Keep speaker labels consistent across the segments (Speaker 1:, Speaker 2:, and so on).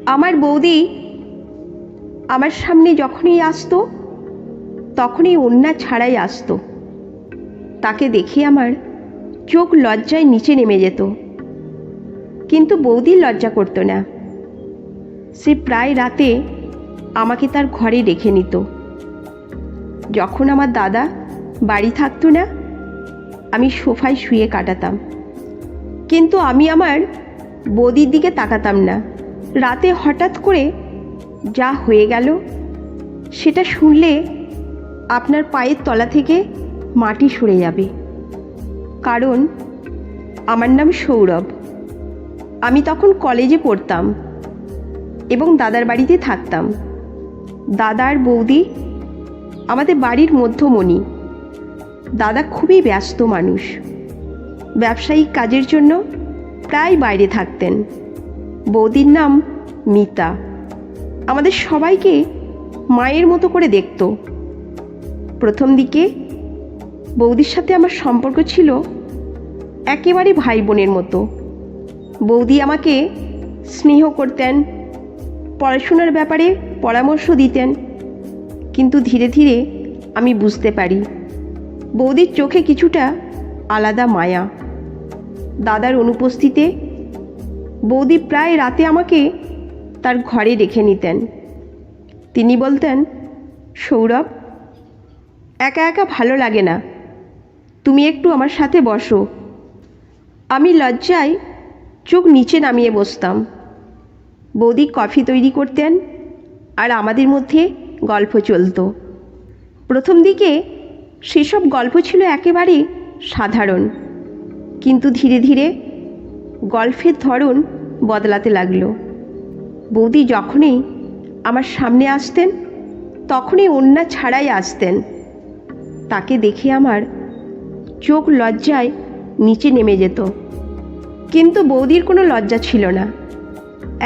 Speaker 1: আমার বৌদি আমার সামনে যখনই আসতো তখনই ওড়না ছাড়াই আসতো। তাকে দেখে আমার চোখ লজ্জায় নিচে নেমে যেত, কিন্তু বৌদি লজ্জা করতো না। সে প্রায় রাতে আমাকে তার ঘরে রেখে নিত। যখন আমার দাদা বাড়ি থাকতো না, আমি সোফায় শুয়ে কাটাতাম, কিন্তু আমি আমার বৌদির দিকে তাকাতাম না। রাতে হঠাৎ করে যা হয়ে গেল সেটা শুনলে আপনার পায়ের তলা থেকে মাটি সরে যাবে। কারণ আমার নাম সৌরভ। আমি তখন কলেজে পড়তাম এবং দাদার বাড়িতে থাকতাম। দাদা আর বৌদি আমাদের বাড়ির মধ্যমণি। দাদা খুবই ব্যস্ত মানুষ, ব্যবসায়িক কাজের জন্য প্রায় বাইরে থাকতেন। বৌদির নাম মিতা। আমাদের সবাইকে মায়ের মতো করে দেখত। প্রথম দিকে বৌদির সাথে আমার সম্পর্ক ছিল একেবারে ভাই বোনের মতো। বৌদি আমাকে স্নেহ করতেন, পড়াশোনার ব্যাপারে পরামর্শ দিতেন, কিন্তু ধীরে ধীরে আমি বুঝতে পারি বৌদির চোখে কিছুটা আলাদা মায়া। দাদার অনুপস্থিতিতে বৌদি প্রায় রাতে আমাকে তার ঘরে রেখে নিতেন। তিনি বলতেন, সৌরভ, একা একা ভালো লাগে না, তুমি একটু আমার সাথে বসো। আমি লজ্জায় চোখ নিচে নামিয়ে বসতাম। বৌদি কফি তৈরি করতেন আর আমাদের মধ্যে গল্প চলতো। প্রথম দিকে সেসব গল্প ছিল একেবারে সাধারণ, কিন্তু ধীরে ধীরে গল্পের ধরন বদলাতে লাগলো। বৌদি যখনই আমার সামনে আসতেন তখনই ওড়না ছাড়াই আসতেন। তাকে দেখে আমার চোখ লজ্জায় নিচে নেমে যেত, কিন্তু বৌদির কোনো লজ্জা ছিল না।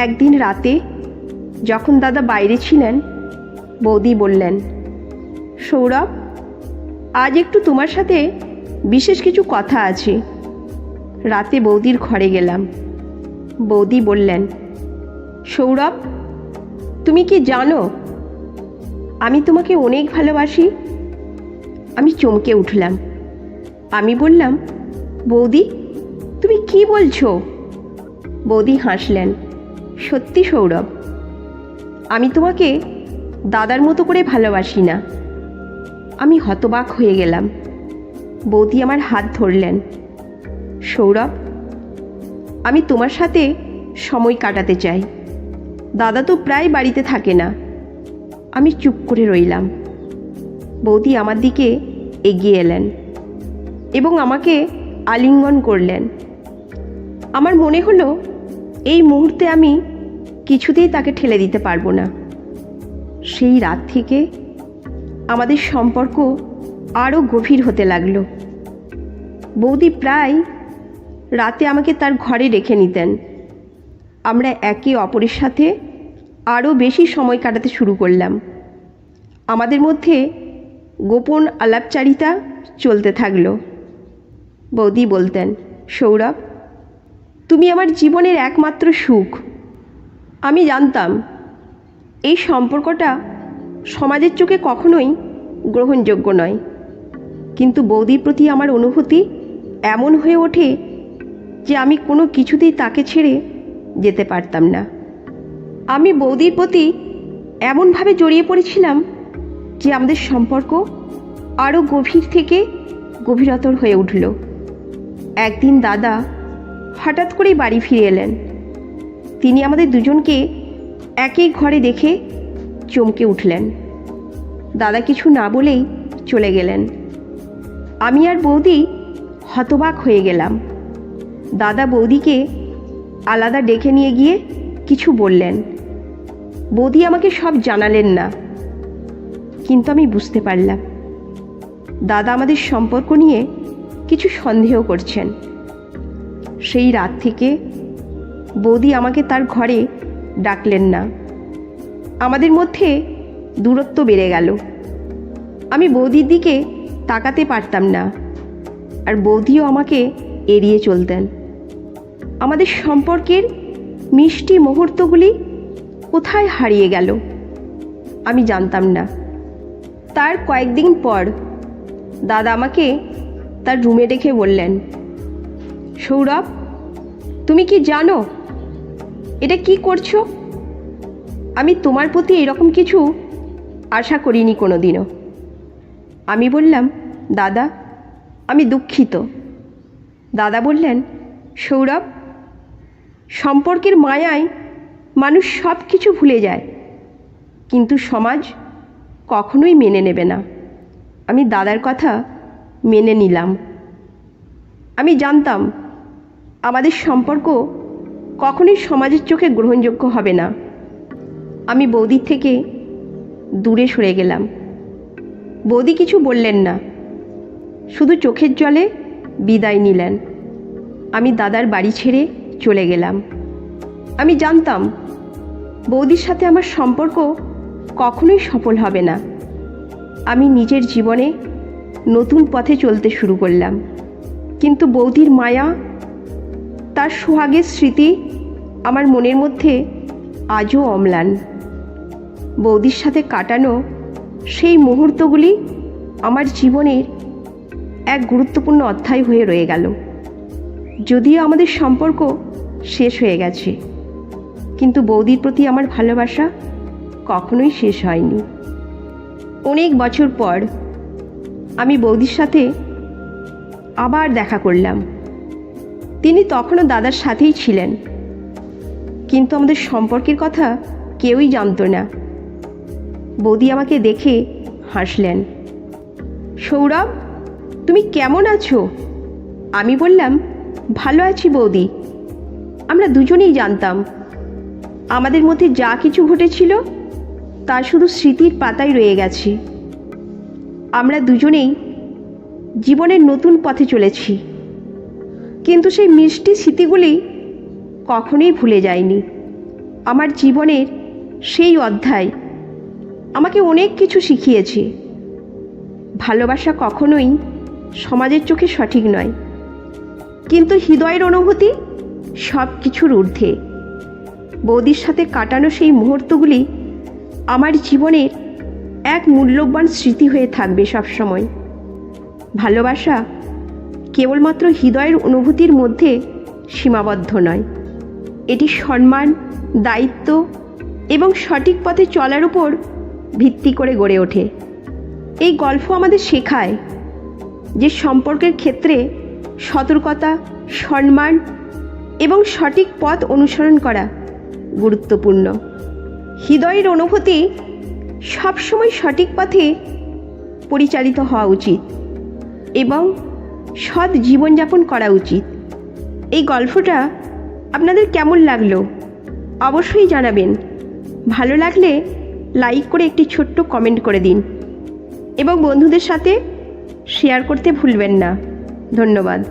Speaker 1: একদিন রাতে যখন দাদা বাইরে ছিলেন, বৌদি বললেন, সৌরভ, আজ একটু তোমার সাথে বিশেষ কিছু কথা আছে। রাতে বৌদির ঘরে গেলাম। বৌদি বললেন, সৌরভ, তুমি কি জানো আমি তোমাকে অনেক ভালোবাসি? আমি চমকে উঠলাম। আমি বললাম, বৌদি, তুমি কি বলছো? বৌদি হাসলেন, সত্যি সৌরভ, আমি তোমাকে দাদার মতো করে ভালোবাসি না। আমি হতবাক হয়ে গেলাম। বৌদি আমার হাত ধরলেন। সৌরভ, আমি তোমার সাথে সময় কাটাতে চাই। দাদা তো প্রায় বাড়িতে থাকে না। আমি চুপ করে রইলাম। বৌদি আমার দিকে এগিয়ে এলেন এবং আমাকে আলিঙ্গন করলেন। আমার মনে হলো এই মুহূর্তে আমি কিছুতেই তাকে ঠেলে দিতে পারবো না। সেই রাত থেকে আমাদের সম্পর্ক আরও গভীর হতে লাগলো। বৌদি প্রায় রাতে আমাকে তার ঘরে রেখে নিতেন। আমরা একে অপরের সাথে আরও বেশি সময় কাটাতে শুরু করলাম। আমাদের মধ্যে গোপন আলাপচারিতা চলতে থাকলো। বৌদি বলতেন, সৌরভ, তুমি আমার জীবনের একমাত্র সুখ। আমি জানতাম এই সম্পর্কটা সমাজের চোখে কখনোই গ্রহণযোগ্য নয়, কিন্তু বৌদির প্রতি আমার অনুভূতি এমন হয়ে ওঠে যে আমি কোনো কিছুতেই তাকে ছেড়ে যেতে পারতাম না। আমি বৌদির প্রতি এমনভাবে জড়িয়ে পড়েছিলাম যে আমাদের সম্পর্ক আরও গভীর থেকে গভীরতর হয়ে উঠল। একদিন দাদা হঠাৎ করেই বাড়ি ফিরে এলেন। তিনি আমাদের দুজনকে একই ঘরে দেখে চমকে উঠলেন। দাদা কিছু না বলেই চলে গেলেন। আমি আর বৌদি হতবাক হয়ে গেলাম। দাদা বৌদিকে আলাদা ডেকে নিয়ে গিয়ে কিছু বললেন। বৌদি আমাকে সব জানালেন না, কিন্তু আমি বুঝতে পারলাম দাদা আমাদের সম্পর্ক নিয়ে কিছু সন্দেহ করছেন। সেই রাত থেকে বৌদি আমাকে তার ঘরে ডাকলেন না। আমাদের মধ্যে দূরত্ব বেড়ে গেল। আমি বৌদির দিকে তাকাতে পারতাম না, আর বৌদিও আমাকে এড়িয়ে চলতেন। আমাদের সম্পর্কের মিষ্টি মুহূর্তগুলি কোথায় হারিয়ে গেল আমি জানতাম না। তার কয়েকদিন পর দাদা আমাকে তার রুমে ডেকে বললেন, সৌরভ, তুমি কি জানো এটা কি করছো? আমি তোমার প্রতি এরকম কিছু আশা করিনি কোনো দিনও। আমি বললাম, দাদা, আমি দুঃখিত। দাদা বললেন, সৌরভ, সম্পর্কের মায়ায় মানুষ সব কিছু ভুলে যায়, কিন্তু সমাজ কখনোই মেনে নেবে না। আমি দাদার কথা মেনে নিলাম। আমি জানতাম আমাদের সম্পর্ক কখনোই সমাজের চোখে গ্রহণযোগ্য হবে না। আমি বৌদির থেকে দূরে সরে গেলাম। বৌদি কিছু বললেন না, শুধু চোখের জলে বিদায় নিলেন। আমি দাদার বাড়ি ছেড়ে চলে গেলাম। আমি জানতাম বৌদির সাথে আমার সম্পর্ক কখনোই সফল হবে না। আমি নিজের জীবনে নতুন পথে চলতে শুরু করলাম, কিন্তু বৌদির মায়া, তার সোহাগের স্মৃতি আমার মনের মধ্যে আজও অম্লান। বৌদির সাথে কাটানো সেই মুহূর্তগুলি আমার জীবনের এক গুরুত্বপূর্ণ অধ্যায় হয়ে রয়ে গেল। যদিও আমাদের সম্পর্ক শেষ হয়ে গেছে, কিন্তু বৌদির প্রতি আমার ভালোবাসা কখনোই শেষ হয়নি। অনেক বছর পর আমি বৌদির সাথে আবার দেখা করলাম। তিনি তখনও দাদার সাথেই ছিলেন, কিন্তু আমাদের সম্পর্কের কথা কেউই জানত না। বৌদি আমাকে দেখে হাসলেন। সৌরভ, তুমি কেমন আছো? আমি বললাম, ভালো আছি বৌদি। আমরা দুজনেই জানতাম আমাদের মধ্যে যা কিছু ঘটেছিল তা শুধু স্মৃতির পাতায় রয়ে গেছে। আমরা দুজনেই জীবনের নতুন পথে চলেছি, কিন্তু সেই মিষ্টি স্মৃতিগুলি কখনোই ভুলে যায়নি। আমার জীবনের সেই অধ্যায় আমাকে অনেক কিছু শিখিয়েছে। ভালোবাসা কখনোই সমাজের চোখে সঠিক নয়, কিন্তু হৃদয়ের অনুভূতি সব কিছুর ঊর্ধ্বে। বৌদির সাথে কাটানো সেই মুহূর্তগুলি আমার জীবনের এক মূল্যবান স্মৃতি হয়ে থাকবে সবসময়। ভালোবাসা কেবলমাত্র হৃদয়ের অনুভূতির মধ্যে সীমাবদ্ধ নয়, এটি সম্মান, দায়িত্ব এবং সঠিক পথে চলার উপর ভিত্তি করে গড়ে ওঠে। এই গল্প আমাদের শেখায় যে সম্পর্কের ক্ষেত্রে সতর্কতা, সম্মান এবং সঠিক পথ অনুসরণ করা গুরুত্বপূর্ণ। হৃদয়ের অনুভূতি সবসময় সঠিক পথে পরিচালিত হওয়া উচিত এবং সৎ জীবনযাপন করা উচিত। এই গল্পটা আপনাদের কেমন লাগলো অবশ্যই জানাবেন। ভালো লাগলে লাইক করে একটি ছোট্ট কমেন্ট করে দিন এবং বন্ধুদের সাথে শেয়ার করতে ভুলবেন না। ধন্যবাদ।